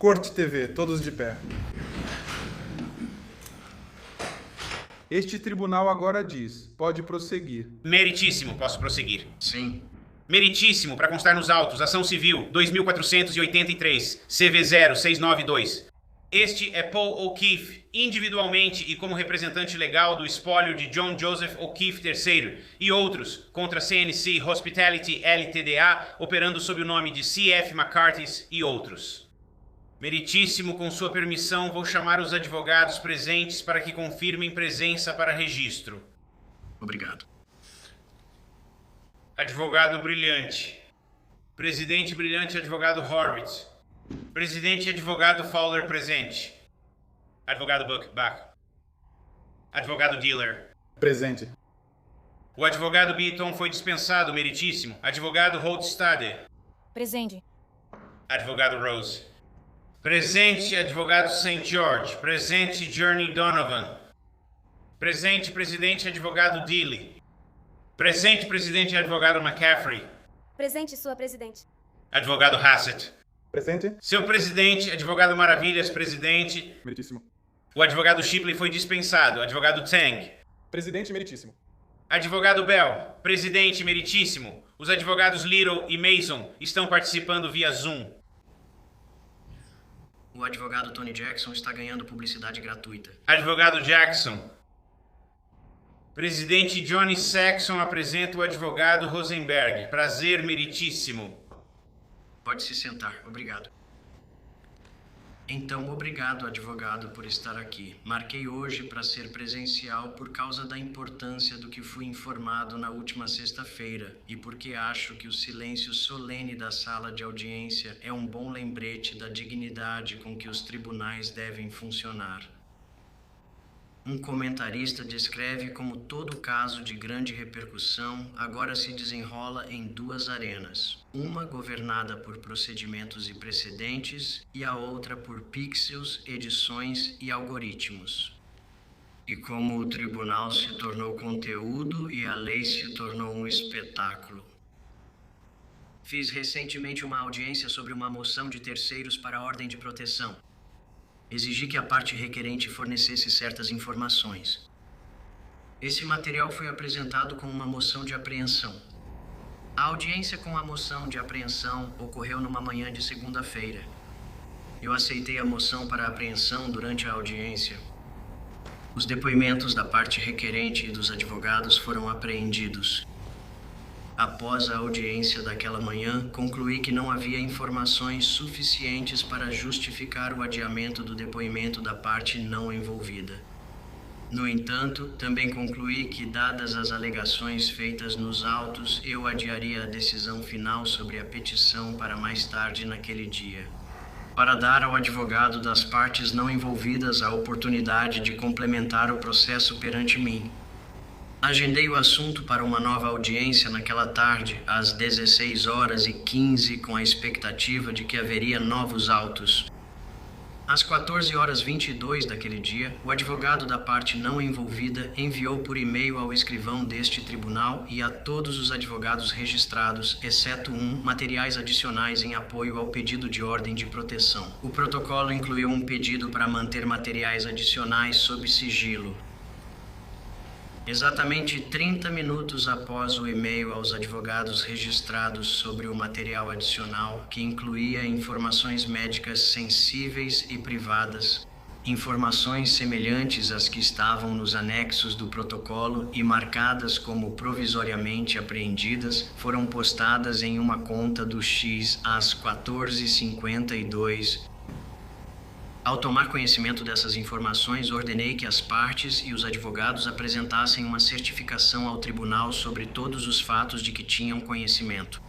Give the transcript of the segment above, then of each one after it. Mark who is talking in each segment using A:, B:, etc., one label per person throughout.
A: Corte TV, todos de pé. Este tribunal agora diz, pode prosseguir.
B: Meritíssimo, posso prosseguir.
C: Sim.
B: Meritíssimo, para constar nos autos, ação civil 2483, CV0692. Este é Paul O'Keefe, individualmente e como representante legal do espólio de John Joseph O'Keefe III e outros contra CNC Hospitality Ltda, operando sob o nome de C.F. McCarthy e outros. Meritíssimo, com sua permissão, vou chamar os advogados presentes para que confirmem presença para registro.
C: Obrigado.
B: Advogado Brilhante. Presidente Brilhante, advogado Horwitz. Presidente e advogado Fowler presente. Advogado Buck. Advogado Dealer.
A: Presente.
B: O advogado Beaton foi dispensado, meritíssimo. Advogado Holdstade.
D: Presente.
B: Advogado Rose. Presente, advogado St. George. Presente, Journey Donovan. Presente, presidente, advogado Dealey. Presente, presidente, advogado McCaffrey.
D: Presente, sua presidente.
B: Advogado Hassett.
A: Presente.
B: Seu presidente, advogado Maravilhas, presidente.
A: Meritíssimo.
B: O advogado Shipley foi dispensado. Advogado Tang.
A: Presidente meritíssimo.
B: Advogado Bell, presidente meritíssimo. Os advogados Little e Mason estão participando via Zoom.
C: O advogado Tony Jackson está ganhando publicidade gratuita.
B: Advogado Jackson. Presidente Johnny Saxon apresenta o advogado Rosenberg. Prazer, meritíssimo.
C: Pode se sentar. Obrigado. Então, obrigado, advogado, por estar aqui. Marquei hoje para ser presencial por causa da importância do que fui informado na última sexta-feira e porque acho que o silêncio solene da sala de audiência é um bom lembrete da dignidade com que os tribunais devem funcionar. Um comentarista descreve como todo caso de grande repercussão agora se desenrola em duas arenas. Uma governada por procedimentos e precedentes e a outra por pixels, edições e algoritmos. E como o tribunal se tornou conteúdo e a lei se tornou um espetáculo. Fiz recentemente uma audiência sobre uma moção de terceiros para a ordem de proteção. Exigi que a parte requerente fornecesse certas informações. Esse material foi apresentado com uma moção de apreensão. A audiência com a moção de apreensão ocorreu numa manhã de segunda-feira. Eu aceitei a moção para apreensão durante a audiência. Os depoimentos da parte requerente e dos advogados foram apreendidos. Após a audiência daquela manhã, concluí que não havia informações suficientes para justificar o adiamento do depoimento da parte não envolvida. No entanto, também concluí que, dadas as alegações feitas nos autos, eu adiaria a decisão final sobre a petição para mais tarde naquele dia, para dar ao advogado das partes não envolvidas a oportunidade de complementar o processo perante mim. Agendei o assunto para uma nova audiência naquela tarde, às 16h15, com a expectativa de que haveria novos autos. Às 14h22 daquele dia, o advogado da parte não envolvida enviou por e-mail ao escrivão deste tribunal e a todos os advogados registrados, exceto um, materiais adicionais em apoio ao pedido de ordem de proteção. O protocolo incluiu um pedido para manter materiais adicionais sob sigilo. Exatamente 30 minutos após o e-mail aos advogados registrados sobre o material adicional, que incluía informações médicas sensíveis e privadas, informações semelhantes às que estavam nos anexos do protocolo e marcadas como provisoriamente apreendidas, foram postadas em uma conta do X às 14h52. Ao tomar conhecimento dessas informações, ordenei que as partes e os advogados apresentassem uma certificação ao tribunal sobre todos os fatos de que tinham conhecimento.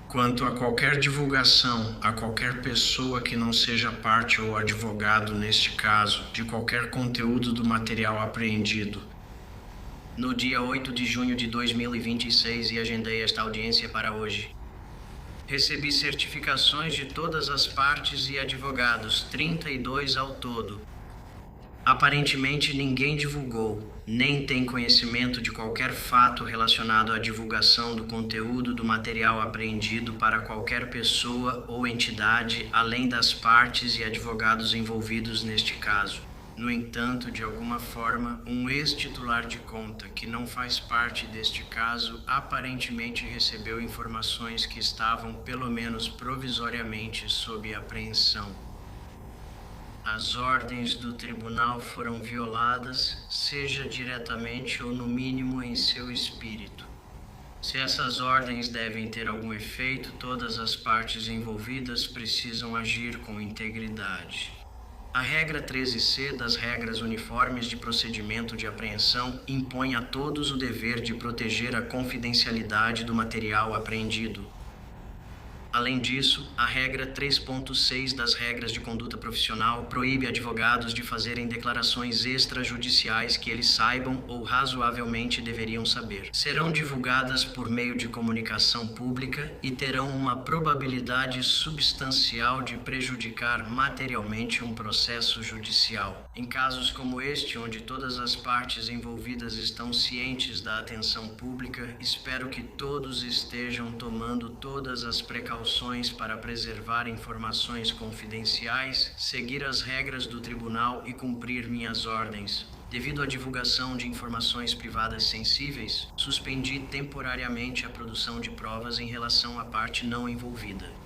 C: Quanto a qualquer divulgação a qualquer pessoa que não seja parte ou advogado neste caso, de qualquer conteúdo do material apreendido. No dia 8 de junho de 2026 e agendei esta audiência para hoje. Recebi certificações de todas as partes e advogados, 32 ao todo. Aparentemente ninguém divulgou, nem tem conhecimento de qualquer fato relacionado à divulgação do conteúdo do material apreendido para qualquer pessoa ou entidade, além das partes e advogados envolvidos neste caso. No entanto, de alguma forma, um ex-titular de conta que não faz parte deste caso aparentemente recebeu informações que estavam, pelo menos provisoriamente, sob apreensão. As ordens do tribunal foram violadas, seja diretamente ou no mínimo em seu espírito. Se essas ordens devem ter algum efeito, todas as partes envolvidas precisam agir com integridade. A regra 13C das regras uniformes de procedimento de apreensão impõe a todos o dever de proteger a confidencialidade do material apreendido. Além disso, a regra 3.6 das regras de conduta profissional proíbe advogados de fazerem declarações extrajudiciais que eles saibam ou razoavelmente deveriam saber. Serão divulgadas por meio de comunicação pública e terão uma probabilidade substancial de prejudicar materialmente um processo judicial. Em casos como este, onde todas as partes envolvidas estão cientes da atenção pública, espero que todos estejam tomando todas as precauções para preservar informações confidenciais, seguir as regras do tribunal e cumprir minhas ordens. Devido à divulgação de informações privadas sensíveis, suspendi temporariamente a produção de provas em relação à parte não envolvida.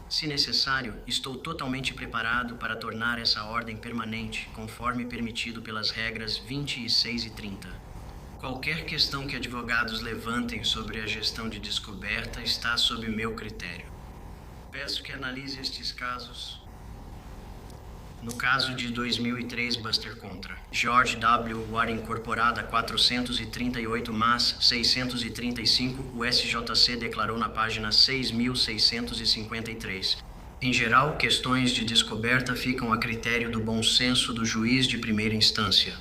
C: Se necessário, estou totalmente preparado para tornar essa ordem permanente, conforme permitido pelas regras 26 e 30. Qualquer questão que advogados levantem sobre a gestão de descoberta está sob meu critério. Peço que analise estes casos. No caso de 2003 Buster contra George W. Water Incorporada 438 Mass 635, o SJC declarou na página 6.653. Em geral, questões de descoberta ficam a critério do bom senso do juiz de primeira instância.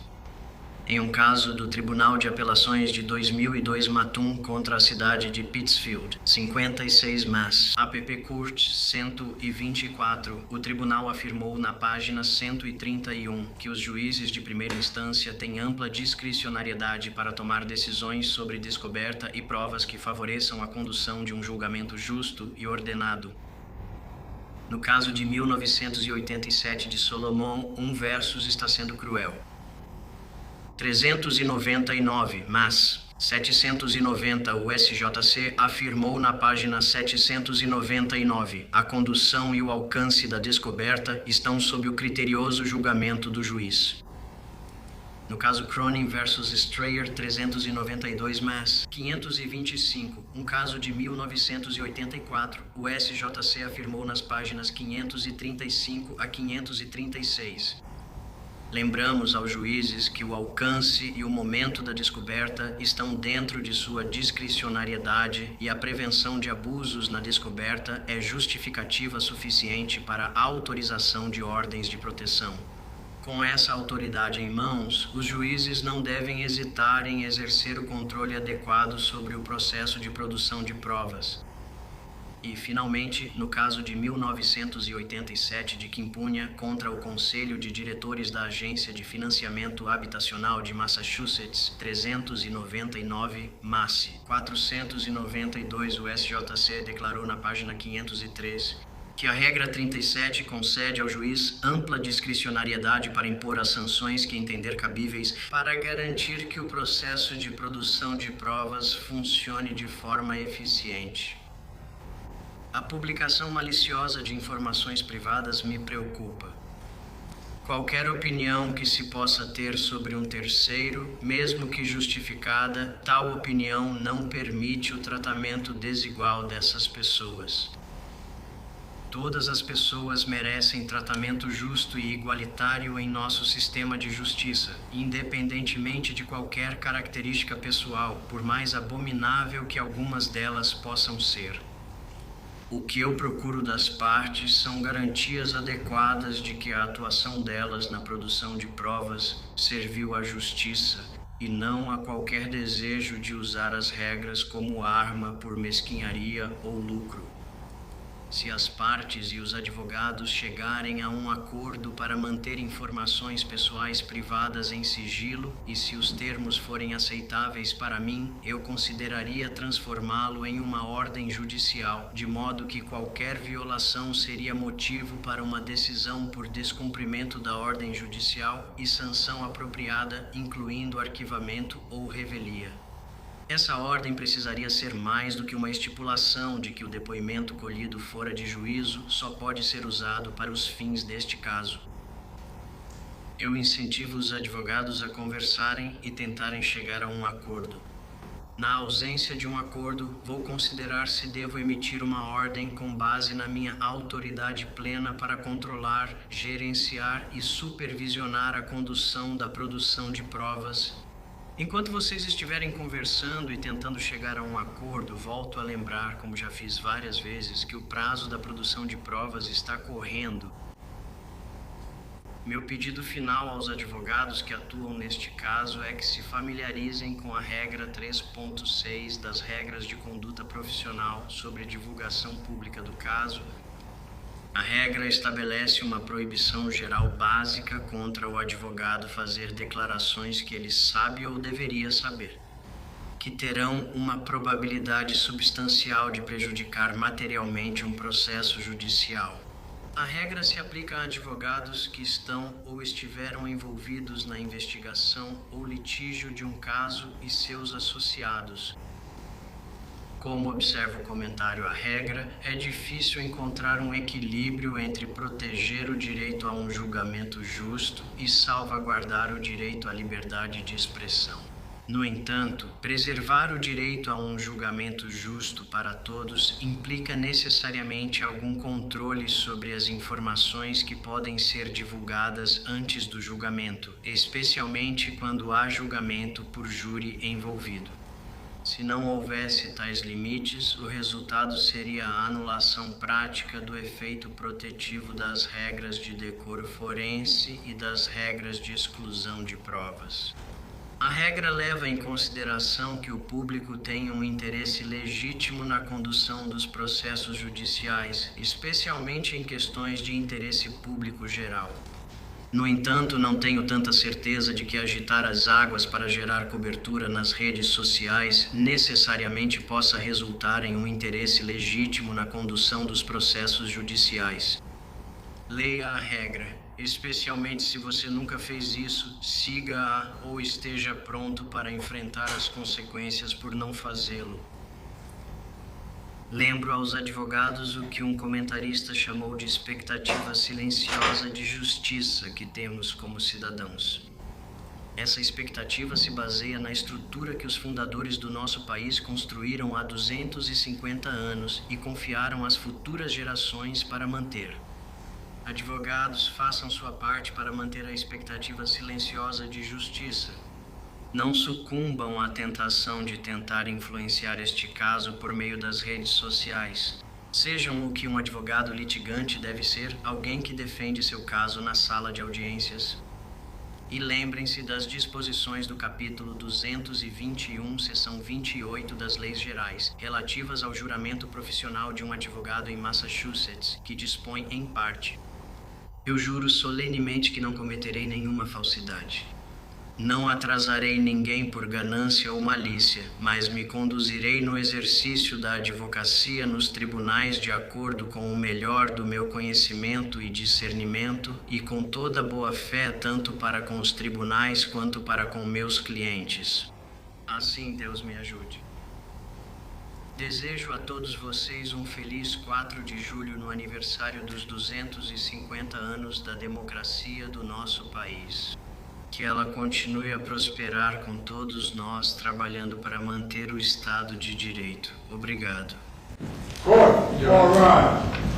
C: Em um caso do Tribunal de Apelações de 2002 Matum contra a cidade de Pittsfield, 56 Mass, APP Court 124, o tribunal afirmou na página 131 que os juízes de primeira instância têm ampla discricionariedade para tomar decisões sobre descoberta e provas que favoreçam a condução de um julgamento justo e ordenado. No caso de 1987 de Solomon, um versus está sendo cruel. 399, mas 790 o SJC afirmou na página 799, a condução e o alcance da descoberta estão sob o criterioso julgamento do juiz. No caso Cronin versus Strayer 392, mas 525, um caso de 1984, o SJC afirmou nas páginas 535 a 536. Lembramos aos juízes que o alcance e o momento da descoberta estão dentro de sua discricionariedade e a prevenção de abusos na descoberta é justificativa suficiente para a autorização de ordens de proteção. Com essa autoridade em mãos, os juízes não devem hesitar em exercer o controle adequado sobre o processo de produção de provas. E, finalmente, no caso de 1987 de Quimpunha contra o Conselho de Diretores da Agência de Financiamento Habitacional de Massachusetts, 399, Massi, 492, o SJC declarou na página 503 que a regra 37 concede ao juiz ampla discricionariedade para impor as sanções que entender cabíveis para garantir que o processo de produção de provas funcione de forma eficiente. A publicação maliciosa de informações privadas me preocupa. Qualquer opinião que se possa ter sobre um terceiro, mesmo que justificada, tal opinião não permite o tratamento desigual dessas pessoas. Todas as pessoas merecem tratamento justo e igualitário em nosso sistema de justiça, independentemente de qualquer característica pessoal, por mais abominável que algumas delas possam ser. O que eu procuro das partes são garantias adequadas de que a atuação delas na produção de provas serviu à justiça e não a qualquer desejo de usar as regras como arma por mesquinharia ou lucro. Se as partes e os advogados chegarem a um acordo para manter informações pessoais privadas em sigilo e se os termos forem aceitáveis para mim, eu consideraria transformá-lo em uma ordem judicial, de modo que qualquer violação seria motivo para uma decisão por descumprimento da ordem judicial e sanção apropriada, incluindo arquivamento ou revelia. Essa ordem precisaria ser mais do que uma estipulação de que o depoimento colhido fora de juízo só pode ser usado para os fins deste caso. Eu incentivo os advogados a conversarem e tentarem chegar a um acordo. Na ausência de um acordo, vou considerar se devo emitir uma ordem com base na minha autoridade plena para controlar, gerenciar e supervisionar a condução da produção de provas. Enquanto vocês estiverem conversando e tentando chegar a um acordo, volto a lembrar, como já fiz várias vezes, que o prazo da produção de provas está correndo. Meu pedido final aos advogados que atuam neste caso é que se familiarizem com a regra 3.6 das regras de conduta profissional sobre divulgação pública do caso. A regra estabelece uma proibição geral básica contra o advogado fazer declarações que ele sabe ou deveria saber, que terão uma probabilidade substancial de prejudicar materialmente um processo judicial. A regra se aplica a advogados que estão ou estiveram envolvidos na investigação ou litígio de um caso e seus associados. Como observa o comentário à regra, é difícil encontrar um equilíbrio entre proteger o direito a um julgamento justo e salvaguardar o direito à liberdade de expressão. No entanto, preservar o direito a um julgamento justo para todos implica necessariamente algum controle sobre as informações que podem ser divulgadas antes do julgamento, especialmente quando há julgamento por júri envolvido. Se não houvesse tais limites, o resultado seria a anulação prática do efeito protetivo das regras de decoro forense e das regras de exclusão de provas. A regra leva em consideração que o público tem um interesse legítimo na condução dos processos judiciais, especialmente em questões de interesse público geral. No entanto, não tenho tanta certeza de que agitar as águas para gerar cobertura nas redes sociais necessariamente possa resultar em um interesse legítimo na condução dos processos judiciais. Leia a regra, especialmente se você nunca fez isso, siga-a ou esteja pronto para enfrentar as consequências por não fazê-lo. Lembro aos advogados o que um comentarista chamou de expectativa silenciosa de justiça que temos como cidadãos. Essa expectativa se baseia na estrutura que os fundadores do nosso país construíram há 250 anos e confiaram às futuras gerações para manter. Advogados, façam sua parte para manter a expectativa silenciosa de justiça. Não sucumbam à tentação de tentar influenciar este caso por meio das redes sociais. Sejam o que um advogado litigante deve ser, alguém que defende seu caso na sala de audiências. E lembrem-se das disposições do capítulo 221, seção 28 das Leis Gerais, relativas ao juramento profissional de um advogado em Massachusetts, que dispõe, em parte: eu juro solenemente que não cometerei nenhuma falsidade. Não atrasarei ninguém por ganância ou malícia, mas me conduzirei no exercício da advocacia nos tribunais de acordo com o melhor do meu conhecimento e discernimento e com toda boa fé tanto para com os tribunais quanto para com meus clientes. Assim Deus me ajude. Desejo a todos vocês um feliz 4 de julho no aniversário dos 250 anos da democracia do nosso país. Que ela continue a prosperar com todos nós, trabalhando para manter o Estado de Direito. Obrigado.
E: All right.